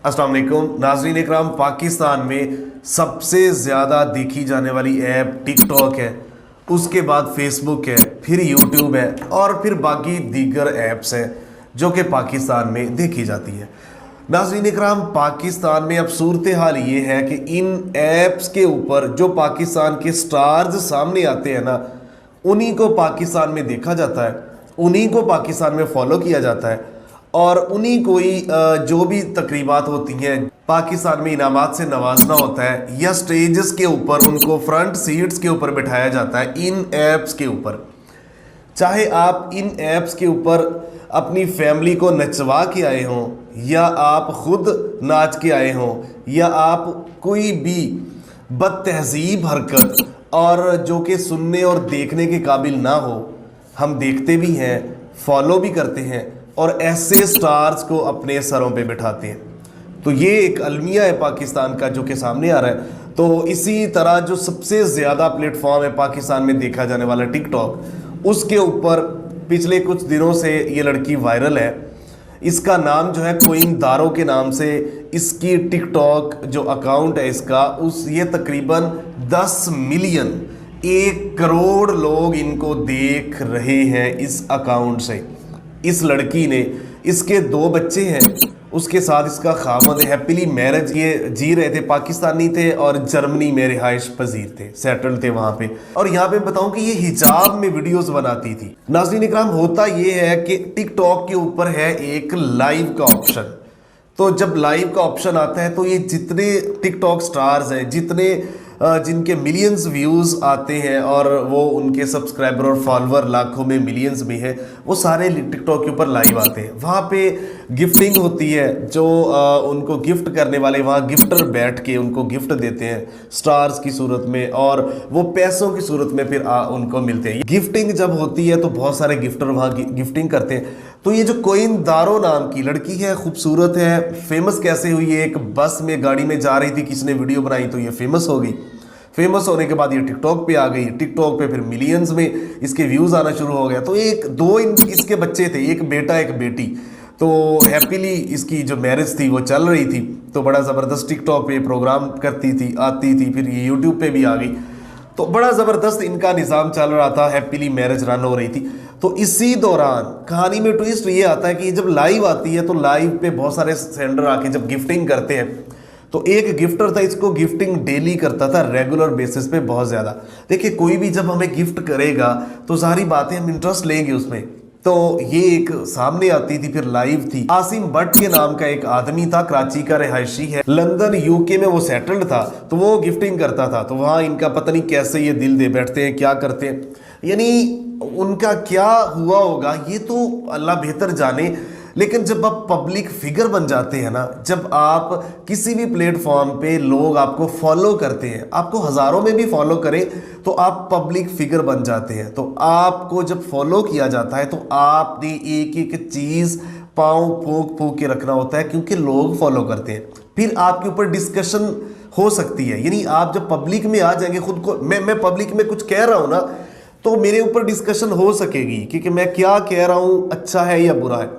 अस्सलाम वालेकुम नाज़रीन इकराम। पाकिस्तान में सबसे ज़्यादा देखी जाने वाली ऐप टिकटॉक है, उसके बाद फेसबुक है, फिर यूट्यूब है और फिर बाकी दीगर ऐप्स हैं जो कि पाकिस्तान में देखी जाती है। नाज़रीन इकराम, पाकिस्तान में अब सूरत हाल ये है कि इन ऐप्स के ऊपर जो पाकिस्तान के स्टार्स सामने आते हैं ना, उन्हीं को पाकिस्तान में देखा जाता है, उन्हीं को पाकिस्तान में फॉलो किया जाता है और उन्हीं को ही जो भी तकरीबात होती हैं पाकिस्तान में इनामात से नवाजना होता है या स्टेजेस के ऊपर उनको फ्रंट सीट्स के ऊपर बिठाया जाता है इन ऐप्स के ऊपर। चाहे आप इन ऐप्स के ऊपर अपनी फैमिली को नचवा के आए हों या आप खुद नाच के आए हों या आप कोई भी बदतहजीब हरकत और जो कि सुनने और देखने के काबिल ना हो, हम देखते भी हैं, फॉलो भी करते हैं और ऐसे स्टार्स को अपने सरों पे बिठाते हैं। तो ये एक अलमिया है पाकिस्तान का जो कि सामने आ रहा है। तो इसी तरह जो सबसे ज़्यादा प्लेटफॉर्म है पाकिस्तान में देखा जाने वाला टिकटॉक, उसके ऊपर पिछले कुछ दिनों से ये लड़की वायरल है। इसका नाम जो है कोइन दारो के नाम से इसकी टिकटॉक जो अकाउंट है इसका ये तकरीबन 10 मिलियन 1 करोड़ लोग इनको देख रहे हैं इस अकाउंट से। इस लड़की ने, इसके 2 बच्चे हैं, उसके साथ इसका खामद हैप्पीली मैरिज ये जी रहे थे, पाकिस्तानी थे और जर्मनी में रिहाइश पजीर थे, सेटल थे वहां पे। और यहाँ पे बताऊं कि ये हिजाब में वीडियोस बनाती थी। नाज़रीन इकराम, होता ये है कि टिकटॉक के ऊपर है एक लाइव का ऑप्शन। तो जब लाइव का ऑप्शन आता है तो ये जितने टिकटॉक स्टार्स हैं, जितने जिनके मिलियंस व्यूज़ आते हैं और वो उनके सब्सक्राइबर और फॉलोअर लाखों में मिलियंस में है, वो सारे टिकटॉक के ऊपर लाइव आते हैं। वहाँ पे गिफ्टिंग होती है, जो उनको गिफ्ट करने वाले वहाँ गिफ्टर बैठ के उनको गिफ्ट देते हैं स्टार्स की सूरत में और वो पैसों की सूरत में फिर उनको मिलते हैं। गिफ्टिंग जब होती है तो बहुत सारे गिफ्टर वहाँ गिफ्टिंग करते हैं। तो ये जो कोइन दारो नाम की लड़की है, खूबसूरत है, फेमस कैसे हुई है? एक बस में गाड़ी में जा रही थी, किसी ने वीडियो बनाई तो ये फेमस हो गई। फेमस होने के बाद ये टिकटॉक पे आ गई। टिकटॉक पे फिर मिलियंस में इसके व्यूज़ आना शुरू हो गया। तो इसके बच्चे थे, एक बेटा एक बेटी। तो हैप्पीली इसकी जो मैरिज थी वो चल रही थी। तो बड़ा ज़बरदस्त टिकटॉक पे प्रोग्राम करती थी, आती थी, फिर ये यूट्यूब पे भी आ गई। तो बड़ा ज़बरदस्त इनका निज़ाम चल रहा था, हैप्पीली मैरिज रन हो रही थी। तो इसी दौरान कहानी में ट्विस्ट ये आता है कि जब लाइव आती है तो लाइव पे बहुत सारे सेंडर आके जब गिफ्टिंग करते हैं, तो एक गिफ्टर था, इसको गिफ्टिंग डेली करता था, रेगुलर बेसिस पे बहुत ज़्यादा। देखिए, कोई भी जब हमें गिफ्ट करेगा तो सारी बातें हम इंटरेस्ट लेंगे उसमें। तो ये एक सामने आती थी, फिर लाइव थी। आसिम भट्ट के नाम का एक आदमी था, कराची का रिहायशी है, लंदन यूके में वो सेटल्ड था। तो वो गिफ्टिंग करता था। तो वहाँ इनका पता नहीं कैसे ये दिल दे बैठते हैं, क्या करते हैं, यानी उनका क्या हुआ होगा ये तो अल्लाह बेहतर जाने। लेकिन जब आप पब्लिक फिगर बन जाते हैं ना, जब आप किसी भी प्लेटफॉर्म पे लोग आपको फॉलो करते हैं, आपको हज़ारों में भी फॉलो करें तो आप पब्लिक फिगर बन जाते हैं। तो आपको जब फॉलो किया जाता है तो आपने एक एक चीज़ पाँव फूंक फूंक के रखना होता है, क्योंकि लोग फॉलो करते हैं। फिर आपके ऊपर डिस्कशन हो सकती है, यानी आप जब पब्लिक में आ जाएंगे, खुद को मैं पब्लिक में कुछ कह रहा हूँ ना, तो मेरे ऊपर डिस्कशन हो सकेगी क्योंकि मैं क्या कह रहा हूँ अच्छा है या बुरा है।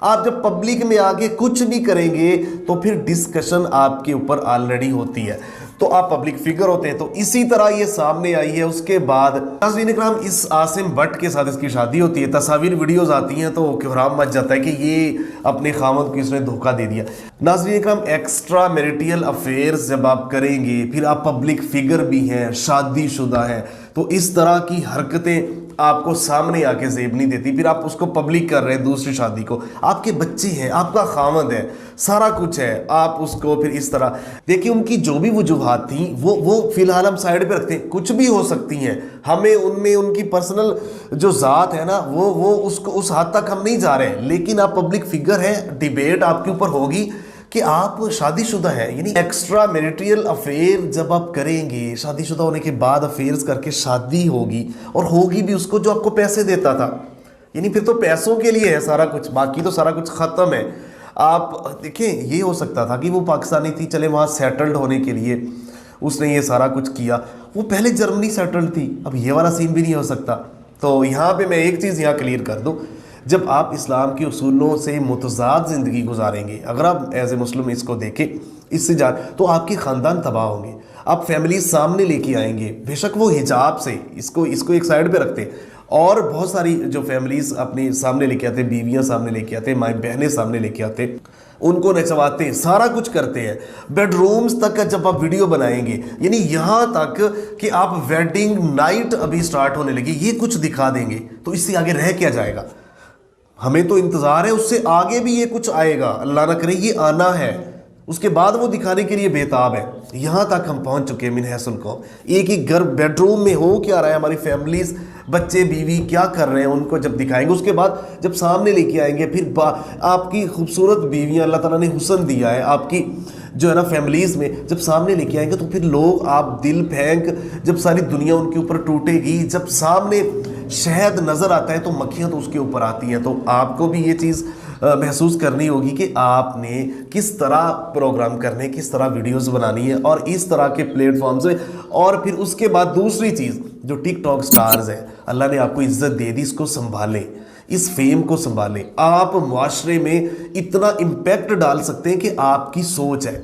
आप जब पब्लिक में आके कुछ भी करेंगे तो फिर डिस्कशन आपके ऊपर ऑलरेडी होती है, तो आप पब्लिक फिगर होते हैं। तो इसी तरह ये सामने आई है। उसके बाद नाज़रीन इकराम, इस आसिम भट्ट के साथ इसकी शादी होती है, तस्वीर वीडियोस आती हैं तो कोहराम मच जाता है कि ये अपने खामद को इसने धोखा दे दिया। नाज़रीन इकराम, एक्स्ट्रा मैरिटल अफेयर्स जब आप करेंगे, फिर आप पब्लिक फिगर भी हैं, शादीशुदा हैं, तो इस तरह की हरकतें आपको सामने आके जेब नहीं देती। फिर आप उसको पब्लिक कर रहे हैं, दूसरी शादी को, आपके बच्चे हैं, आपका खामद है, सारा कुछ है, आप उसको फिर इस तरह देखिए। उनकी जो भी वजूहात थी वो फिलहाल हम साइड पे रखते हैं, कुछ भी हो सकती हैं, हमें उनमें उनकी पर्सनल जो ज़ात है ना वो उसको उस हद तक हम नहीं जा रहे हैं। लेकिन आप पब्लिक फिगर हैं, डिबेट आपके ऊपर होगी कि आप शादीशुदा हैं, यानी एक्स्ट्रा मैरिटल अफेयर जब आप करेंगे, शादीशुदा होने के बाद अफेयर्स करके शादी होगी और होगी भी उसको जो आपको पैसे देता था, यानी फिर तो पैसों के लिए है सारा कुछ, बाकी तो सारा कुछ ख़त्म है। आप देखें, ये हो सकता था कि वो पाकिस्तानी थी, चले वहाँ सेटल्ड होने के लिए उसने ये सारा कुछ किया, वो पहले जर्मनी सेटल्ड थी, अब ये वाला सीन भी नहीं हो सकता। तो यहाँ पे मैं एक चीज़ यहाँ क्लियर कर दूँ, जब आप इस्लाम के उसूलों से मुतज़ाद ज़िंदगी गुजारेंगे, अगर आप एज ए मुस्लिम इसको देखें, इससे जा तो आपके ख़ानदान तबाह होंगे, आप फैमिली सामने लेके आएंगे, बेशक वो हिजाब से, इसको एक साइड पे रखते, और बहुत सारी जो फैमिलीज़ अपने सामने लेके आते, बीवियां सामने लेके आते, माँ बहनें सामने लेके आते, उनको नचवाते, सारा कुछ करते हैं, बेडरूम्स तक का जब आप वीडियो बनाएंगे, यानी यहाँ तक कि आप वेडिंग नाइट अभी स्टार्ट होने लगी, ये कुछ दिखा देंगे, तो इससे आगे रह क्या जाएगा? हमें तो इंतज़ार है, उससे आगे भी ये कुछ आएगा, अल्लाह ना करे ये आना है, उसके बाद वो दिखाने के लिए बेताब है। यहाँ तक हम पहुँच चुके हैं मिन हैसुल कौम। एक ही घर बेडरूम में हो क्या रहा है, हमारी फैमिलीज, बच्चे बीवी क्या कर रहे हैं, उनको जब दिखाएंगे, उसके बाद जब सामने लेके आएंगे, फिर आपकी खूबसूरत बीवियाँ, अल्लाह ताला ने हुस्न दिया है आपकी जो है ना फैमिलीज़ में, जब सामने लेके आएंगे तो फिर लोग आप दिल फेंक, जब सारी दुनिया उनके ऊपर टूटेगी, जब सामने शहद नज़र आता है तो मक्खियाँ तो उसके ऊपर आती हैं। तो आपको भी ये चीज़ महसूस करनी होगी कि आपने किस तरह प्रोग्राम करने, किस तरह वीडियोस बनानी है, और इस तरह के प्लेटफॉर्म्स में। और फिर उसके बाद दूसरी चीज़, जो टिकटॉक स्टार्स हैं, अल्लाह ने आपको इज्जत दे दी, इसको संभालें, इस फेम को संभालें। आप मुआशरे में इतना इम्पैक्ट डाल सकते हैं कि आपकी सोच है,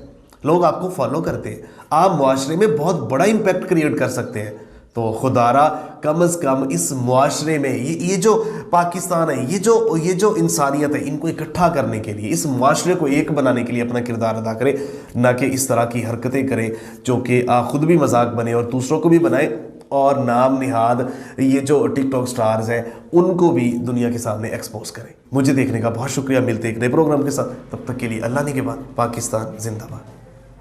लोग आपको फॉलो करते हैं, आप मुआशरे में बहुत बड़ा इम्पैक्ट क्रिएट कर सकते हैं। तो खुदारा कम अज़ कम इस मुआशरे में ये जो पाकिस्तान है, ये जो इंसानियत है, इनको इकट्ठा करने के लिए, इस मुआशरे को एक बनाने के लिए अपना किरदार अदा करें, ना कि इस तरह की हरकतें करें जो कि खुद भी मजाक बने और दूसरों को भी बनाए, और नाम निहाद ये जो टिकटॉक स्टार्स हैं उनको भी दुनिया के सामने एक्सपोज करें। मुझे देखने का बहुत शुक्रिया, मिलते एक नए प्रोग्राम के साथ, तब तक के लिए अल्लाह ने के बाद, पाकिस्तान जिंदाबाद।